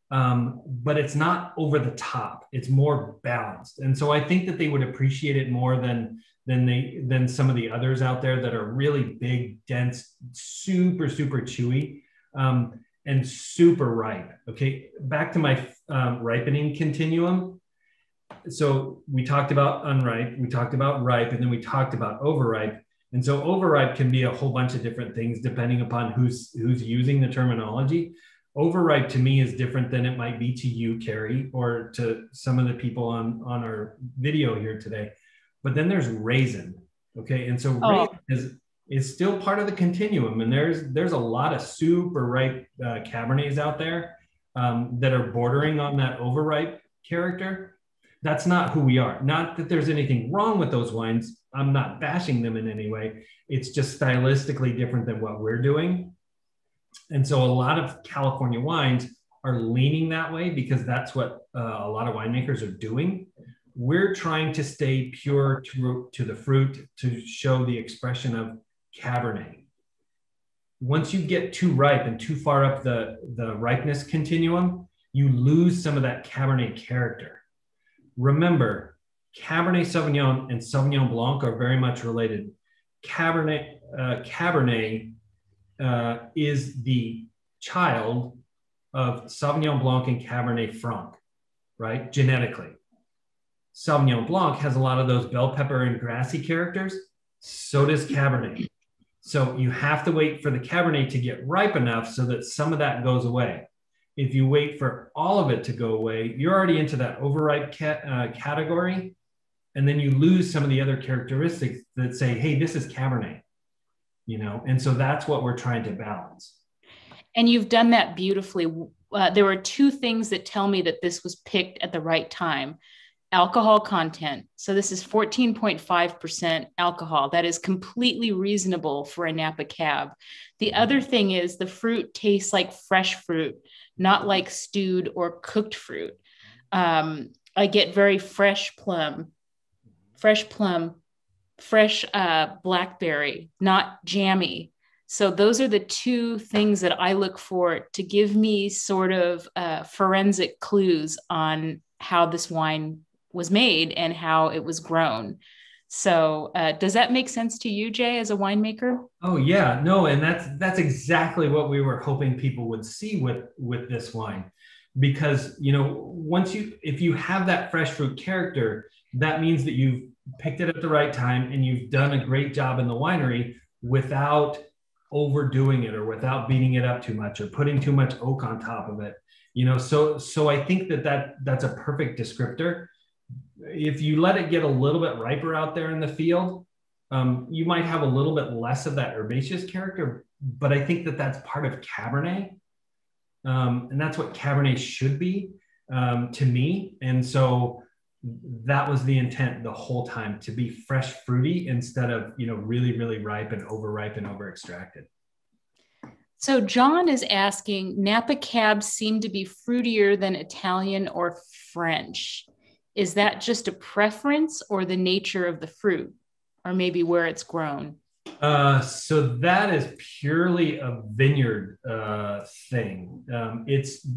but it's not over the top. It's more balanced. And so I think that they would appreciate it more than some of the others out there that are really big, dense, super, super chewy, and super ripe. Okay, back to my ripening continuum. So we talked about unripe, we talked about ripe, and then we talked about overripe. And so overripe can be a whole bunch of different things depending upon who's using the terminology. Overripe to me is different than it might be to you, Carrie, or to some of the people on our video here today. But then there's raisin, okay? And so raisin is still part of the continuum. And there's a lot of super ripe Cabernets out there that are bordering on that overripe character. That's not who we are. Not that there's anything wrong with those wines. I'm not bashing them in any way. It's just stylistically different than what we're doing. And so a lot of California wines are leaning that way because that's what a lot of winemakers are doing. We're trying to stay pure to the fruit to show the expression of Cabernet. Once you get too ripe and too far up the ripeness continuum, you lose some of that Cabernet character. Remember, Cabernet Sauvignon and Sauvignon Blanc are very much related. Cabernet is the child of Sauvignon Blanc and Cabernet Franc, right? Genetically. Sauvignon Blanc has a lot of those bell pepper and grassy characters. So does Cabernet. So you have to wait for the Cabernet to get ripe enough so that some of that goes away. If you wait for all of it to go away, you're already into that overripe category. And then you lose some of the other characteristics that say, hey, this is Cabernet, you know? And so that's what we're trying to balance. And you've done that beautifully. There were two things that tell me that this was picked at the right time. Alcohol content. So this is 14.5% alcohol. That is completely reasonable for a Napa Cab. The other thing is the fruit tastes like fresh fruit, not like stewed or cooked fruit. I get very fresh plum, fresh blackberry, not jammy. So those are the two things that I look for to give me sort of forensic clues on how this wine was made and how it was grown. So does that make sense to you, Jay, as a winemaker? Oh yeah, no, and that's exactly what we were hoping people would see with this wine, because you know, if you have that fresh fruit character, that means that you've picked it at the right time and you've done a great job in the winery without overdoing it or without beating it up too much or putting too much oak on top of it. You know, so I think that's a perfect descriptor. If you let it get a little bit riper out there in the field, you might have a little bit less of that herbaceous character, but I think that's part of Cabernet. And that's what Cabernet should be to me. And so that was the intent the whole time, to be fresh fruity instead of, you know, really, really ripe and over extracted. So John is asking, Napa Cabs seem to be fruitier than Italian or French. Is that just a preference or the nature of the fruit, or maybe where it's grown? So that is purely a vineyard thing. It's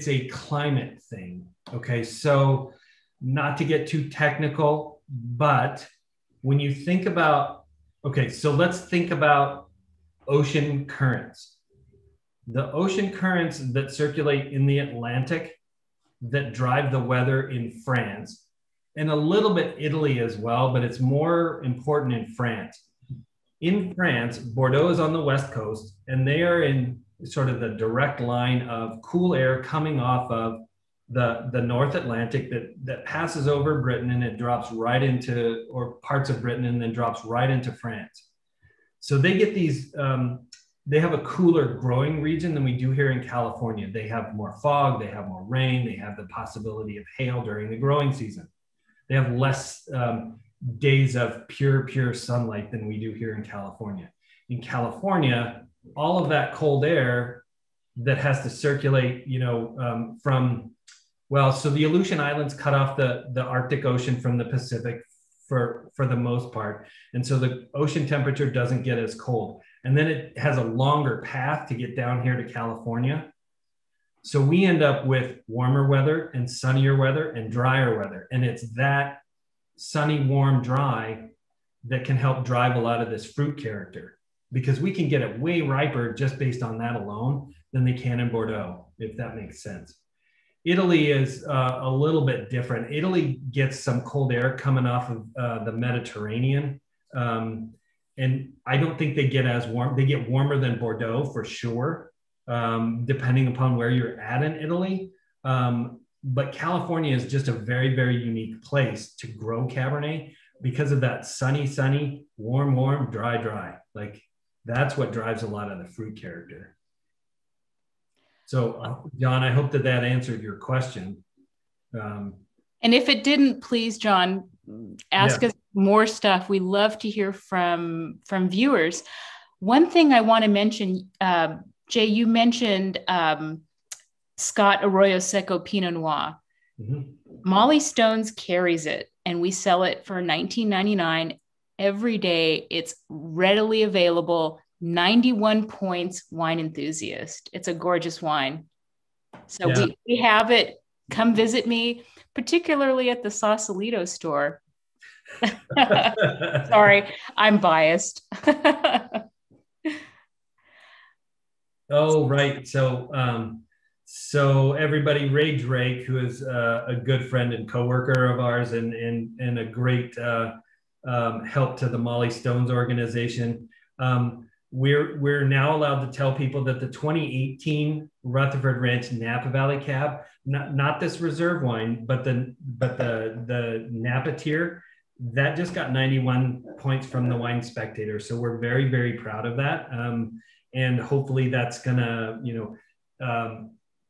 a climate thing. Okay, so not to get too technical, but when you think about, so let's think about ocean currents. The ocean currents that circulate in the Atlantic that drive the weather in France and a little bit Italy as well, but it's more important in France. In France, Bordeaux is on the west coast, and they are in sort of the direct line of cool air coming off of the North Atlantic that passes over Britain, and it drops right into, or parts of Britain, and then drops right into France. So they get these, they have a cooler growing region than we do here in California. They have more fog, they have more rain, they have the possibility of hail during the growing season. They have less days of pure sunlight than we do here in California. In California, all of that cold air that has to circulate, from, well, so the Aleutian Islands cut off the Arctic Ocean from the Pacific for the most part. And so the ocean temperature doesn't get as cold. And then it has a longer path to get down here to California. So we end up with warmer weather and sunnier weather and drier weather. And it's that sunny, warm, dry that can help drive a lot of this fruit character, because we can get it way riper just based on that alone than they can in Bordeaux, if that makes sense. Italy is a little bit different. Italy gets some cold air coming off of the Mediterranean. And I don't think they get as warm. They get warmer than Bordeaux for sure, depending upon where you're at in Italy. But California is just a very, very unique place to grow Cabernet because of that sunny, warm, dry. Like that's what drives a lot of the fruit character. So, John, I hope that answered your question. And if it didn't, please, John, ask us more stuff. We love to hear from viewers. One thing I want to mention, Jay, you mentioned Scott Arroyo Seco Pinot Noir. Mm-hmm. Mollie Stone's carries it, and we sell it for $19.99 every day. It's readily available. 91 points, Wine Enthusiast. It's a gorgeous wine. So we have it. Come visit me, particularly at the Sausalito store. Sorry, I'm biased. Oh, right. So everybody, Ray Drake, who is a good friend and coworker of ours, and a great help to the Mollie Stones organization. We're now allowed to tell people that the 2018 Rutherford Ranch Napa Valley Cab, not this reserve wine, but the Napa tier, that just got 91 points from the Wine Spectator. So we're very, very proud of that. And hopefully that's gonna,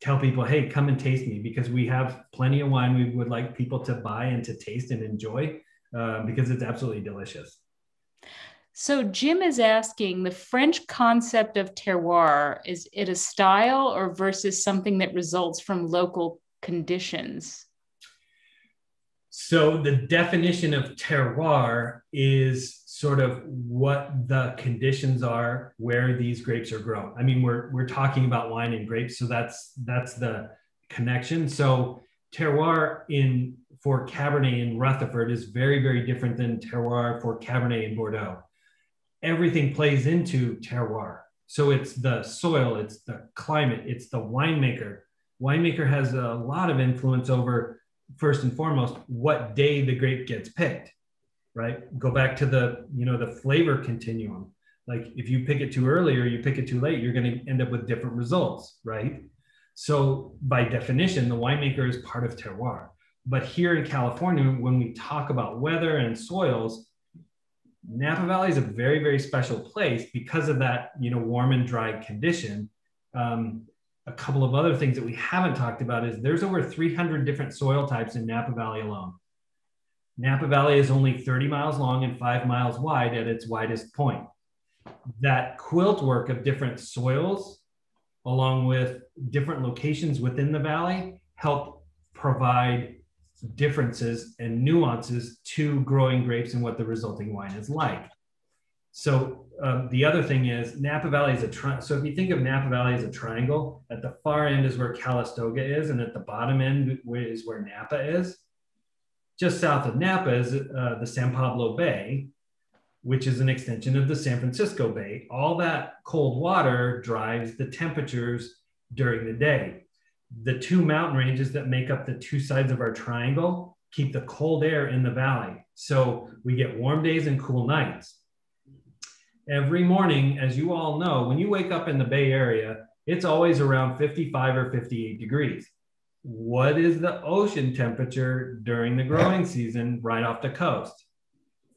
tell people, hey, come and taste me, because we have plenty of wine we would like people to buy and to taste and enjoy, because it's absolutely delicious. So Jim is asking, the French concept of terroir, is it a style or versus something that results from local conditions? So the definition of terroir is sort of what the conditions are where these grapes are grown. I mean, we're talking about wine and grapes, so that's the connection. So terroir for Cabernet in Rutherford is very, very different than terroir for Cabernet in Bordeaux. Everything plays into terroir. So it's the soil, it's the climate, it's the winemaker. Winemaker has a lot of influence over, first and foremost, what day the grape gets picked, right? Go back to the flavor continuum. Like if you pick it too early or you pick it too late, you're going to end up with different results, right? So by definition, the winemaker is part of terroir. But here in California, when we talk about weather and soils, Napa Valley is a very, very special place because of that, warm and dry condition. A couple of other things that we haven't talked about is there's over 300 different soil types in Napa Valley alone. Napa Valley is only 30 miles long and 5 miles wide at its widest point. That quilt work of different soils, along with different locations within the valley, help provide differences and nuances to growing grapes and what the resulting wine is like. So the other thing is Napa Valley is so if you think of Napa Valley as a triangle, at the far end is where Calistoga is, and at the bottom end is where Napa is. Just south of Napa is the San Pablo Bay, which is an extension of the San Francisco Bay. All that cold water drives the temperatures during the day. The two mountain ranges that make up the two sides of our triangle keep the cold air in the valley. So we get warm days and cool nights. Every morning, as you all know, when you wake up in the Bay Area, it's always around 55 or 58 degrees. What is the ocean temperature during the growing season right off the coast?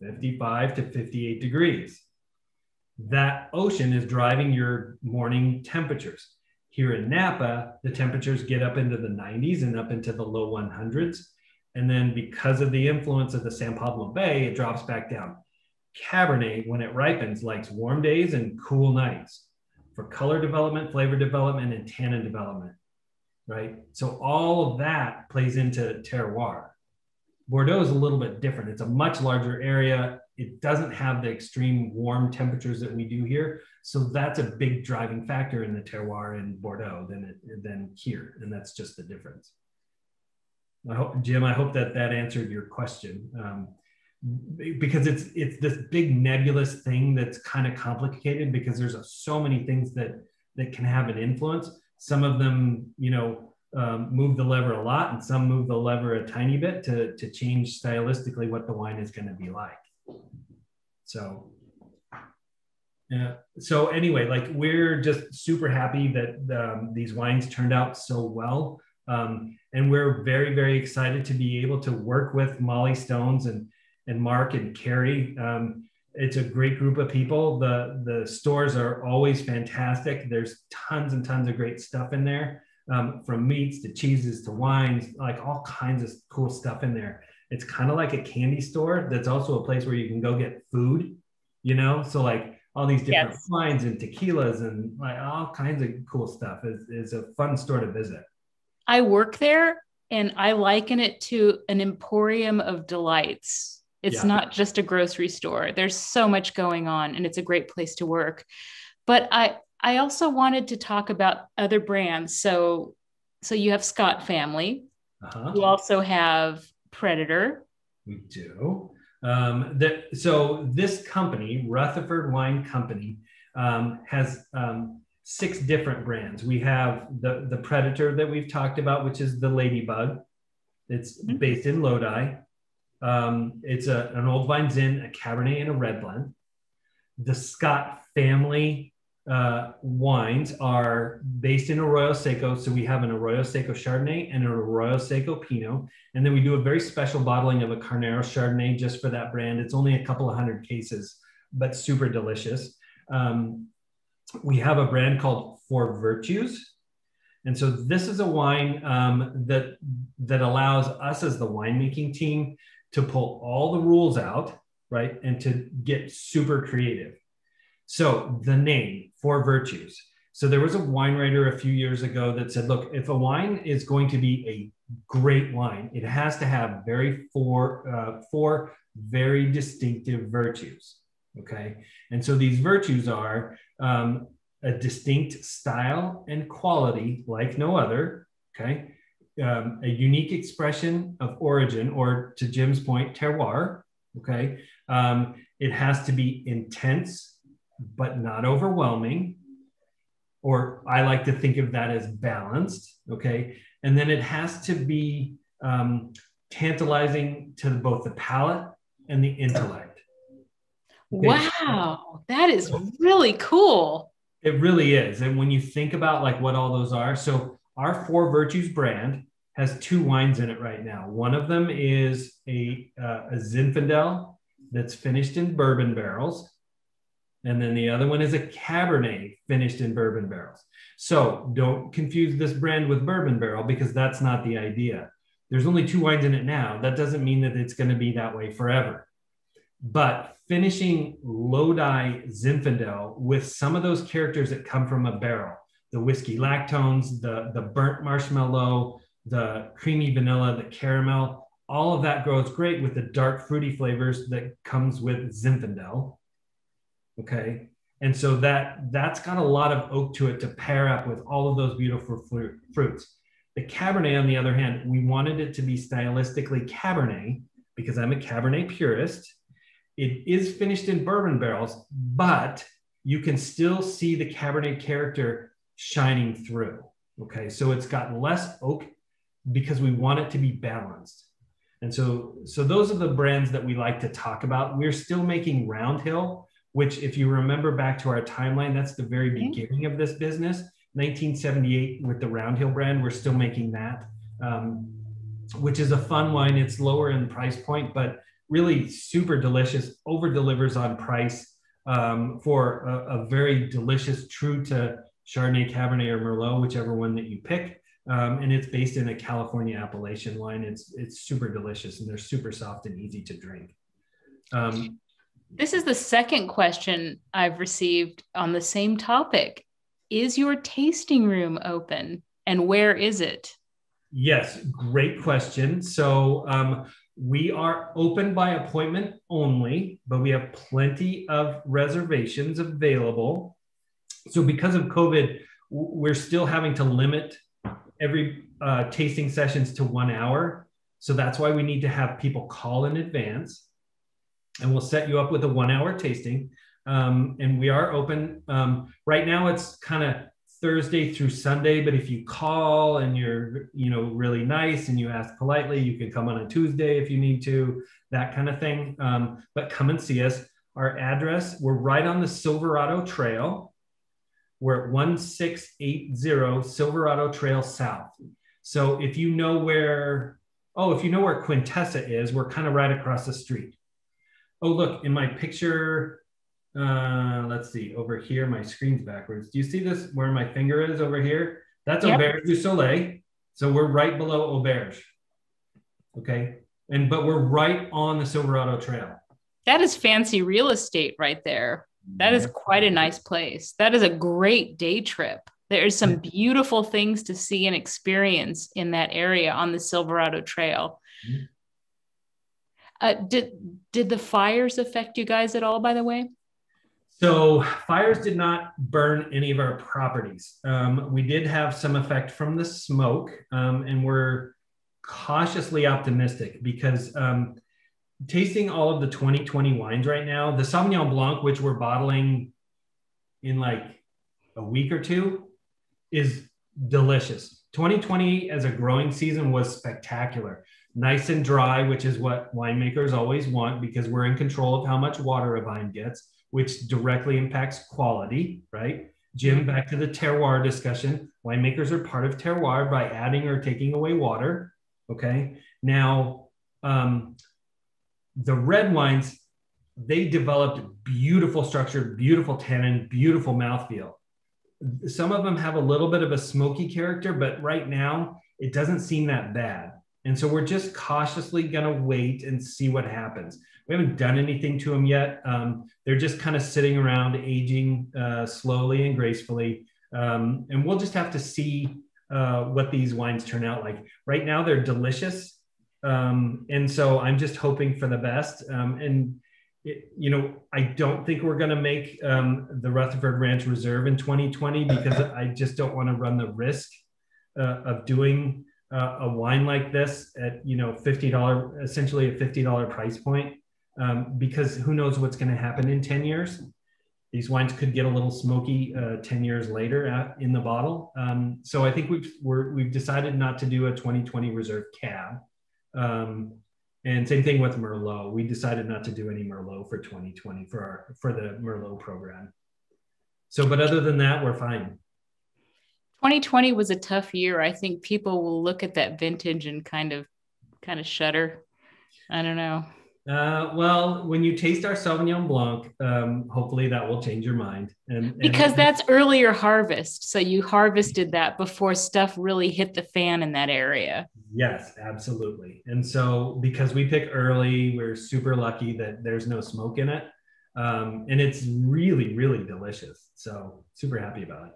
55 to 58 degrees. That ocean is driving your morning temperatures. Here in Napa, the temperatures get up into the 90s and up into the low 100s. And then because of the influence of the San Pablo Bay, it drops back down. Cabernet, when it ripens, likes warm days and cool nights for color development, flavor development, and tannin development, right? So all of that plays into terroir. Bordeaux is a little bit different. It's a much larger area. It doesn't have the extreme warm temperatures that we do here. So that's a big driving factor in the terroir in Bordeaux than here. And that's just the difference. Jim, I hope that answered your question. Because it's this big nebulous thing that's kind of complicated because there's so many things that can have an influence. Some of them, move the lever a lot, and some move the lever a tiny bit to change stylistically what the wine is going to be like. So, so anyway, like we're just super happy that these wines turned out so well. And we're very, very excited to be able to work with Mollie Stones and Mark and Carrie. It's a great group of people. The stores are always fantastic. There's tons and tons of great stuff in there, from meats to cheeses to wines, like all kinds of cool stuff in there. It's kind of like a candy store that's also a place where you can go get food, So like all these different wines and tequilas and like all kinds of cool stuff is a fun store to visit. I work there and I liken it to an emporium of delights. It's not just a grocery store. There's so much going on and it's a great place to work. But I also wanted to talk about other brands. So you have Scott Family. You also have Predator. We do. So this company, Rutherford Wine Company, has 6 different brands. We have the Predator that we've talked about, which is the Ladybug. It's based in Lodi. It's an old vine Zin, a Cabernet, and a red blend. The Scott Family wines are based in Arroyo Seco. So we have an Arroyo Seco Chardonnay and an Arroyo Seco Pinot. And then we do a very special bottling of a Carnero Chardonnay just for that brand. It's only a couple of 100 cases, but super delicious. We have a brand called Four Virtues. And so this is a wine that allows us as the winemaking team to pull all the rules out, right? And to get super creative. So the name, Four Virtues. So there was a wine writer a few years ago that said, look, if a wine is going to be a great wine, it has to have four very distinctive virtues, okay? And so these virtues are a distinct style and quality like no other, okay? A unique expression of origin, or to Jim's point, terroir, okay? It has to be intense, but not overwhelming, or I like to think of that as balanced, okay? And then it has to be tantalizing to both the palate and the intellect. Okay? Wow, that is really cool. It really is. And when you think about like what all those are, so our Four Virtues brand has 2 wines in it right now. One of them is a Zinfandel that's finished in bourbon barrels. And then the other one is a Cabernet finished in bourbon barrels. So don't confuse this brand with bourbon barrel because that's not the idea. There's only 2 wines in it now. That doesn't mean that it's going to be that way forever. But finishing Lodi Zinfandel with some of those characters that come from a barrel, the whiskey lactones, the burnt marshmallow, the creamy vanilla, the caramel, all of that goes great with the dark fruity flavors that comes with Zinfandel. Okay. And so that's got a lot of oak to it to pair up with all of those beautiful fruits. The Cabernet, on the other hand, we wanted it to be stylistically Cabernet because I'm a Cabernet purist. It is finished in bourbon barrels, but you can still see the Cabernet character shining through. Okay. So it's got less oak because we want it to be balanced. And so those are the brands that we like to talk about. We're still making Round Hill, which, if you remember back to our timeline, that's the very beginning of this business. 1978 with the Round Hill brand, we're still making that, which is a fun wine. It's lower in price point, but really super delicious, over delivers on price for a very delicious, true to Chardonnay, Cabernet, or Merlot, whichever one that you pick. And it's based in a California appellation wine. It's super delicious, and they're super soft and easy to drink. This is the second question I've received on the same topic. Is your tasting room open, and where is it? Yes, great question. So we are open by appointment only, but we have plenty of reservations available. So because of COVID, we're still having to limit every tasting sessions to 1 hour. So that's why we need to have people call in advance, and we'll set you up with a 1 hour tasting. And we are open. Right now it's kind of Thursday through Sunday, but if you call and you're, really nice and you ask politely, you can come on a Tuesday if you need to, that kind of thing. But come and see us. Our address, we're right on the Silverado Trail. We're at 1680 Silverado Trail South. So if you know where Quintessa is, we're kind of right across the street. Oh, look, in my picture, let's see, over here, my screen's backwards. Do you see this, where my finger is over here? That's Auberge du Soleil. So we're right below Auberge. Okay. But we're right on the Silverado Trail. That is fancy real estate right there. That is quite a nice place. That is a great day trip. There's some beautiful things to see and experience in that area on the Silverado Trail. Did the fires affect you guys at all, by the way? So fires did not burn any of our properties. We did have some effect from the smoke, and we're cautiously optimistic because tasting all of the 2020 wines right now, the Sauvignon Blanc, which we're bottling in like a week or two, is delicious. 2020 as a growing season was spectacular. Nice and dry, which is what winemakers always want because we're in control of how much water a vine gets, which directly impacts quality, right? Jim, back to the terroir discussion. Winemakers are part of terroir by adding or taking away water, okay? Now, the red wines, they developed beautiful structure, beautiful tannin, beautiful mouthfeel. Some of them have a little bit of a smoky character, but right now it doesn't seem that bad. And so we're just cautiously going to wait and see what happens. We haven't done anything to them yet. They're just kind of sitting around aging slowly and gracefully. And we'll just have to see what these wines turn out like. Right now, they're delicious. And so I'm just hoping for the best. I don't think we're going to make the Rutherford Ranch Reserve in 2020 because I just don't want to run the risk of doing a wine like this at, $50, essentially a $50 price point, because who knows what's going to happen in 10 years. These wines could get a little smoky 10 years later in the bottle. So I think we've decided not to do a 2020 Reserve Cab. And same thing with Merlot. We decided not to do any Merlot for 2020 for the Merlot program. So, but other than that, we're fine. 2020 was a tough year. I think people will look at that vintage and kind of shudder. I don't know. Well, when you taste our Sauvignon Blanc, hopefully that will change your mind. Because that's earlier harvest. So you harvested that before stuff really hit the fan in that area. Yes, absolutely. And so because we pick early, we're super lucky that there's no smoke in it. And it's really, really delicious. So super happy about it.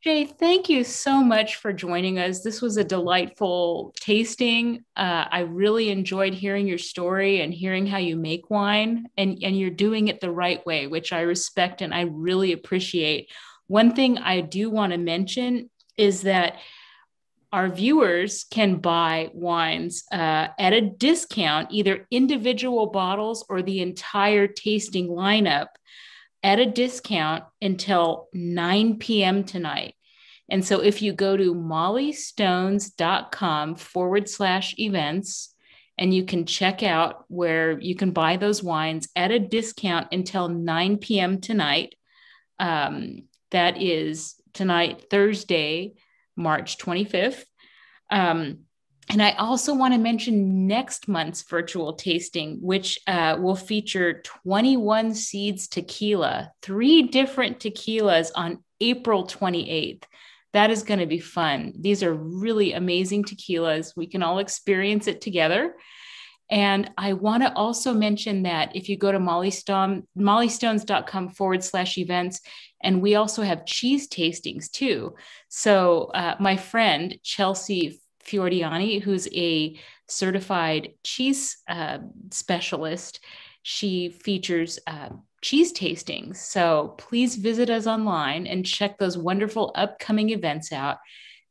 Jay, thank you so much for joining us. This was a delightful tasting. I really enjoyed hearing your story and hearing how you make wine, and you're doing it the right way, which I respect and I really appreciate. One thing I do want to mention is that our viewers can buy wines at a discount, either individual bottles or the entire tasting lineup at a discount until 9 p.m. tonight. And so if you go to molliestones.com/events, and you can check out where you can buy those wines at a discount until 9 p.m. tonight. That is tonight, Thursday, March 25th. And I also want to mention next month's virtual tasting, which will feature 21 Seeds Tequila, 3 different tequilas on April 28th. That is going to be fun. These are really amazing tequilas. We can all experience it together. And I want to also mention that if you go to molliestones.com/events, and we also have cheese tastings too. So my friend, Chelsea Fiordiani, who's a certified cheese specialist, she features cheese tastings. So please visit us online and check those wonderful upcoming events out.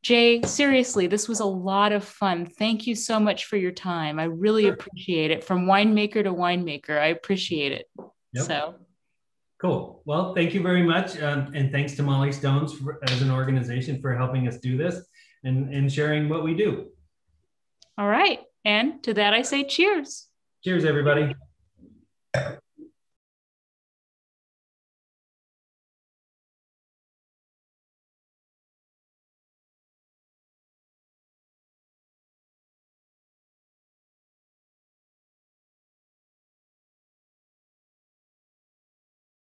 Jay, seriously, this was a lot of fun. Thank you so much for your time. I really appreciate it. From winemaker to winemaker, I appreciate it. Yep. So cool. Well, thank you very much. And thanks to Mollie Stones as an organization for helping us do this and sharing what we do. All right. And to that, I say cheers. Cheers, everybody.